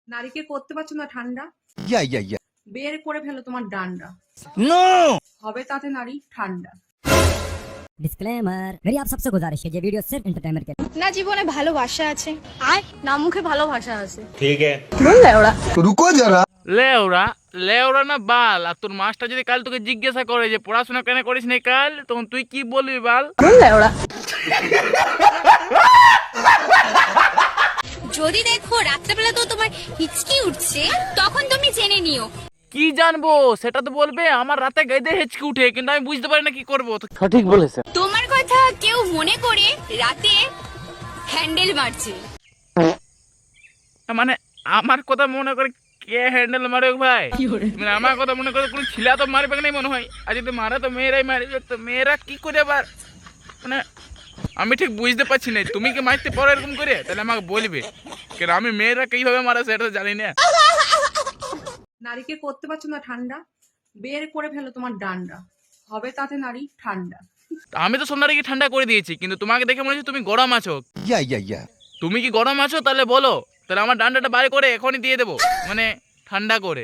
নারীকে করতে পারছো না ঠান্ডা, या বের করে ফেলো তোমার ডান্ডা, नो হবে তাতে নারী ঠান্ডা। डिस्क्लेमर, मेरी आप सबसे गुजारिश है ये वीडियो सिर्फ एंटरटेनमेंट के लिए। না জীবনে ভালোবাসা আছে, আর না মুখে ভালোবাসা আছে। तो रुको जरा লেওরা লেওরা না বাল। আর তোর মাস্টার যদি কাল তোকে জিজ্ঞাসা করে যে পড়াশোনা কেন করিস না কাল, তখন তুই কি বলবি বাল? যদি দেখো রাত্রেবেলা তো তোমার হিচকি উঠছে, তখন তুমি জেনে নিও। কি জানবো সেটা তো বলবে। আমার রাতে গাইতে হেঁচকি উঠে, কিন্তু আমি বুঝতে পারি না কি করবো। তোমার কথা কেউ মনে করে রাতে হ্যান্ডেল মারছে। মানে আমার কথা মনে করে কে হ্যান্ডেল মারে ভাই? মানে আমার কথা মনে করে কোনো ছিলা তো মারবে না মনে হয়। আর যদি মারে তো মেয়েরাই মারে। তো মেয়েরা কি করে আবার, মানে আমি ঠিক বুঝতে পারছি না। তুমি কি মারতে পারো এরকম করে? তাহলে আমাকে বলবে, কেন আমি মেয়েরা কিভাবে মারে সেটা তো জানি না। নারীকে করতে পারছো না ঠান্ডা, বের করে ফেলো তোমার ডান্ডা, হবে তাতে নারী ঠান্ডা। তা আমি তো সন্ধ্যাটা ঠান্ডা করে দিয়েছি, কিন্তু তোমাকে দেখে মনে হচ্ছে তুমি গরম আছো। या তুমি কি গরম আছো? তাহলে বলো, তাহলে আমার ডান্ডাটা বাইরে করে এখনই দিয়ে দেবো, মানে ঠান্ডা করে।